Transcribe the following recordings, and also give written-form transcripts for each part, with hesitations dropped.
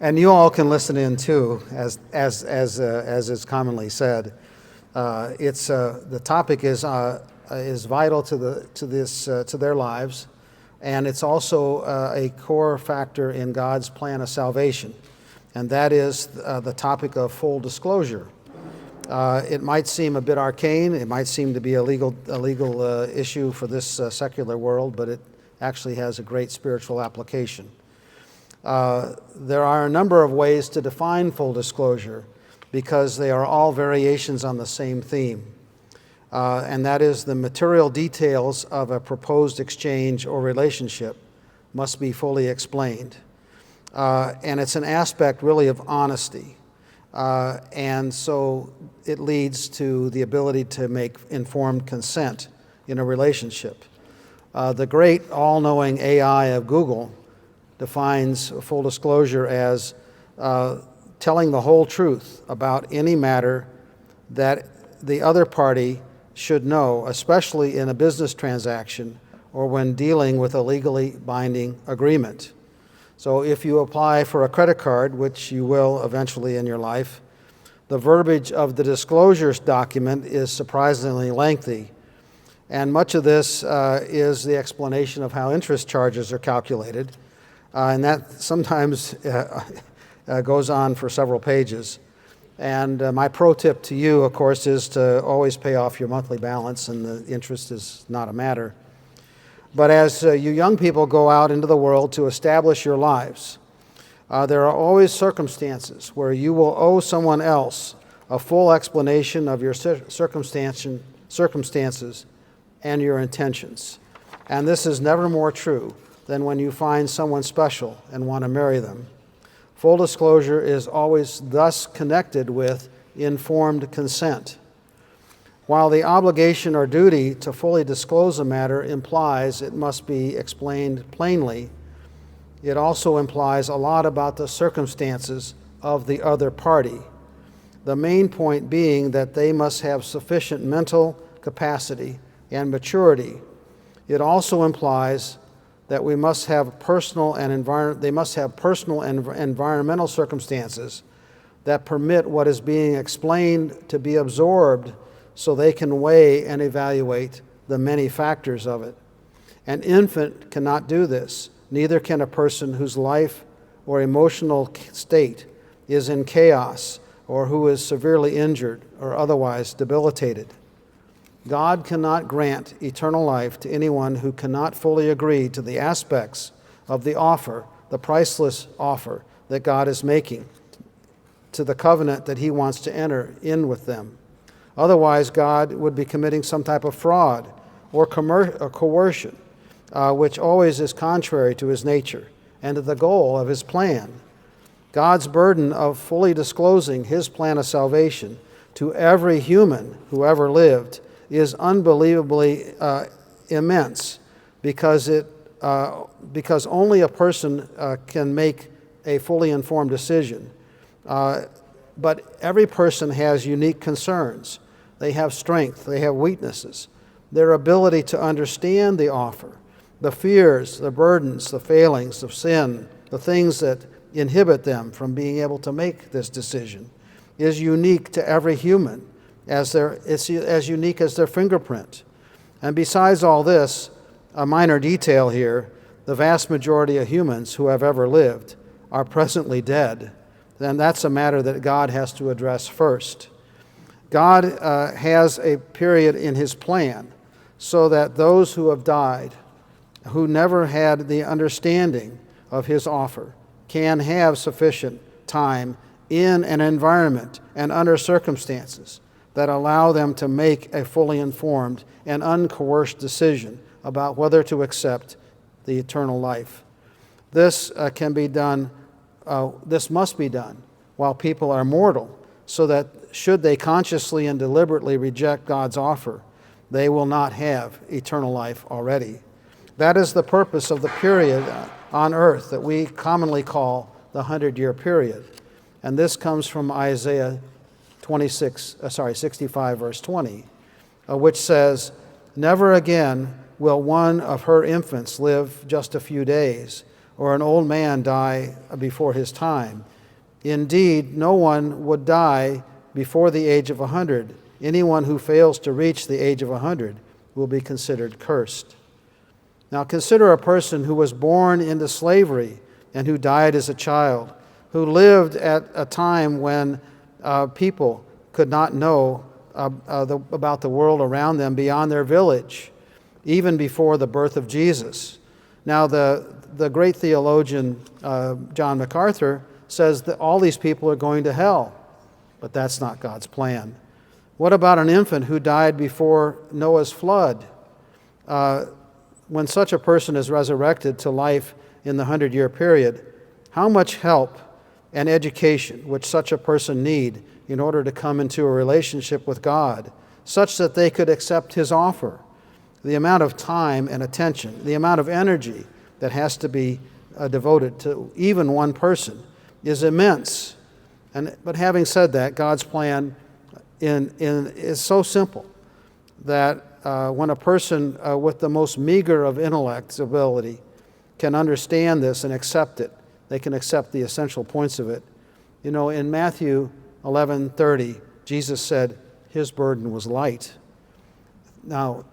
And you all can listen in too, as is commonly said. The topic is vital to their lives, and it's also a core factor in God's plan of salvation, and that is the topic of full disclosure. It might seem a bit arcane. It might seem to be a legal issue for this secular world, but it actually has a great spiritual application. There are a number of ways to define full disclosure because they are all variations on the same theme, and that is the material details of a proposed exchange or relationship must be fully explained. And it's an aspect really of honesty. And so it leads to the ability to make informed consent in a relationship. The great all-knowing AI of Google defines full disclosure as telling the whole truth about any matter that the other party should know, especially in a business transaction or when dealing with a legally binding agreement. So if you apply for a credit card, which you will eventually in your life, the verbiage of the disclosures document is surprisingly lengthy. And much of this is the explanation of how interest charges are calculated. And that sometimes goes on for several pages. And my pro tip to you, of course, is to always pay off your monthly balance, and the interest is not a matter. But as you young people go out into the world to establish your lives, there are always circumstances where you will owe someone else a full explanation of your circumstances and your intentions. And this is never more true than when you find someone special and want to marry them. Full disclosure is always thus connected with informed consent. While the obligation or duty to fully disclose a matter implies it must be explained plainly, it also implies a lot about the circumstances of the other party. The main point being that they must have sufficient mental capacity and maturity. It also implies that we must have personal and environmental circumstances that permit what is being explained to be absorbed so they can weigh and evaluate the many factors of it. An infant cannot do this. Neither can a person whose life or emotional state is in chaos or who is severely injured or otherwise debilitated. God cannot grant eternal life to anyone who cannot fully agree to the aspects of the offer, the priceless offer that God is making, to the covenant that He wants to enter in with them. Otherwise, God would be committing some type of fraud or coercion, which always is contrary to His nature and to the goal of His plan. God's burden of fully disclosing His plan of salvation to every human who ever lived is unbelievably immense because only a person can make a fully informed decision. But every person has unique concerns. They have strength, they have weaknesses. Their ability to understand the offer, the fears, the burdens, the failings of sin, the things that inhibit them from being able to make this decision is unique to every human. It's as unique as their fingerprint. And besides all this, a minor detail here, the vast majority of humans who have ever lived are presently dead. Then that's a matter that God has to address first. God has a period in His plan so that those who have died, who never had the understanding of His offer, can have sufficient time in an environment and under circumstances that allow them to make a fully informed and uncoerced decision about whether to accept the eternal life. This must be done while people are mortal, so that should they consciously and deliberately reject God's offer, they will not have eternal life already. That is the purpose of the period on earth that we commonly call the 100-year period. And this comes from Isaiah 65, verse 20, which says, "Never again will one of her infants live just a few days, or an old man die before his time. Indeed, no one would die before the age of 100. Anyone who fails to reach the age of 100 will be considered cursed. Now consider a person who was born into slavery and who died as a child, who lived at a time when people could not know about the world around them beyond their village, even before the birth of Jesus. Now the great theologian John MacArthur says that all these people are going to hell, but that's not God's plan. What about an infant who died before Noah's flood? When such a person is resurrected to life in the 100-year period, how much help and education would such a person need in order to come into a relationship with God, such that they could accept his offer? The amount of time and attention, the amount of energy that has to be devoted to even one person is immense. But having said that, God's plan is so simple that when a person with the most meager of intellect's ability can understand this and accept it, they can accept the essential points of it. You know, in Matthew 11:30, Jesus said his burden was light. Now,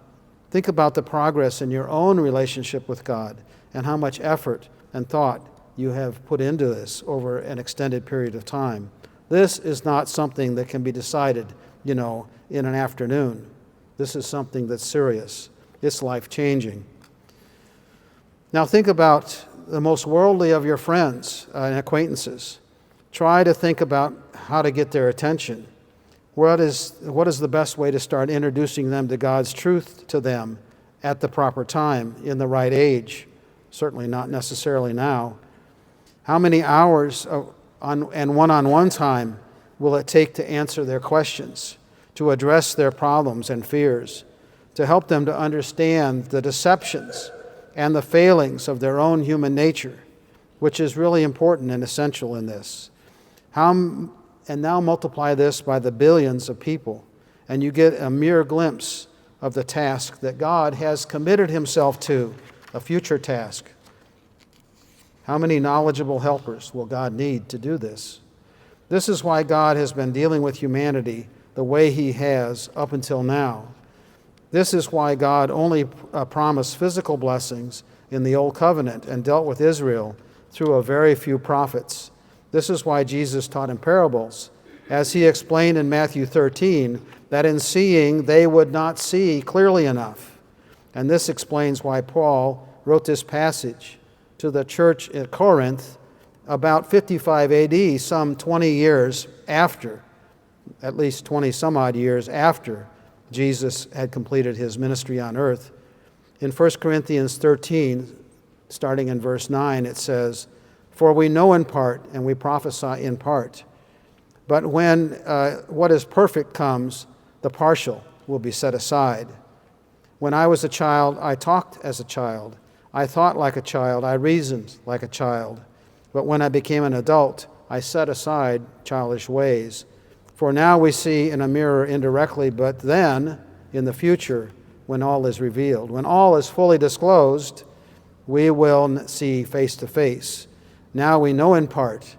think about the progress in your own relationship with God and how much effort and thought you have put into this over an extended period of time. This is not something that can be decided, in an afternoon. This is something that's serious. It's life-changing. Now think about the most worldly of your friends and acquaintances. Try to think about how to get their attention. What is the best way to start introducing them to God's truth to them at the proper time, in the right age? Certainly not necessarily now. How many hours and one-on-one time will it take to answer their questions, to address their problems and fears, to help them to understand the deceptions and the failings of their own human nature, which is really important and essential in this? And now multiply this by the billions of people, and you get a mere glimpse of the task that God has committed himself to, a future task. How many knowledgeable helpers will God need to do this? This is why God has been dealing with humanity the way he has up until now. This is why God only promised physical blessings in the Old Covenant and dealt with Israel through a very few prophets. This is why Jesus taught in parables, as he explained in Matthew 13, that in seeing they would not see clearly enough. And this explains why Paul wrote this passage to the church at Corinth about 55 AD, some 20 years after, at least 20 some odd years after Jesus had completed his ministry on earth. In 1 Corinthians 13, starting in verse 9, it says, "For we know in part and we prophesy in part. But when what is perfect comes, the partial will be set aside. When I was a child, I talked as a child. I thought like a child. I reasoned like a child. But when I became an adult, I set aside childish ways. For now we see in a mirror indirectly, but then, in the future, when all is revealed, when all is fully disclosed, we will see face to face. Now we know in part,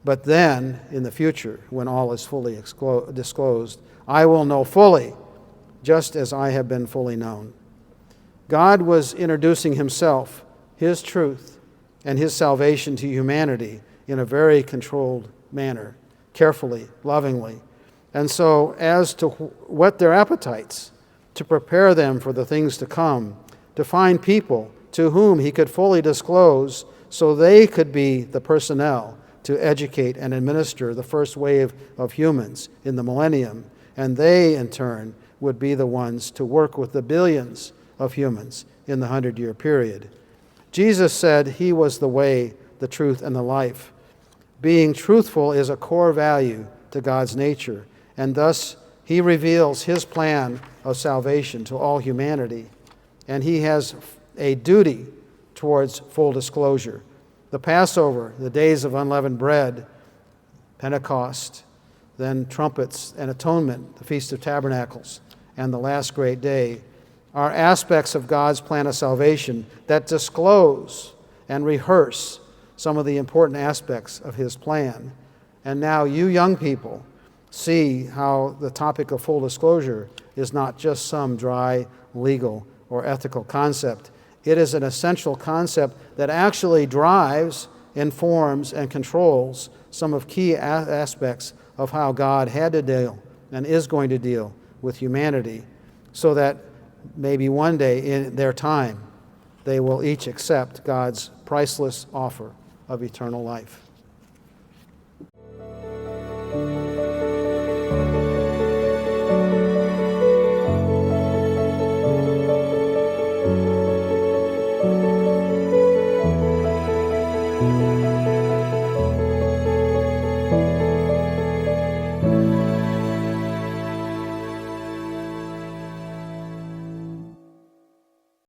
but then, in the future, when all is fully disclosed, I will know fully, just as I have been fully known." God was introducing himself, his truth, and his salvation to humanity in a very controlled manner, carefully, lovingly. And so, as to whet their appetites, to prepare them for the things to come, to find people to whom he could fully disclose so they could be the personnel to educate and administer the first wave of humans in the millennium, and they, in turn, would be the ones to work with the billions of humans in the 100-year period. Jesus said he was the way, the truth, and the life. Being truthful is a core value to God's nature, and thus he reveals his plan of salvation to all humanity, and he has a duty towards full disclosure. The Passover, the days of unleavened bread, Pentecost, then trumpets and atonement, the Feast of Tabernacles, and the last great day are aspects of God's plan of salvation that disclose and rehearse some of the important aspects of his plan. And now you young people see how the topic of full disclosure is not just some dry legal or ethical concept. It is an essential concept that actually drives, informs, and controls some of key aspects of how God had to deal and is going to deal with humanity, so that maybe one day in their time they will each accept God's priceless offer of eternal life.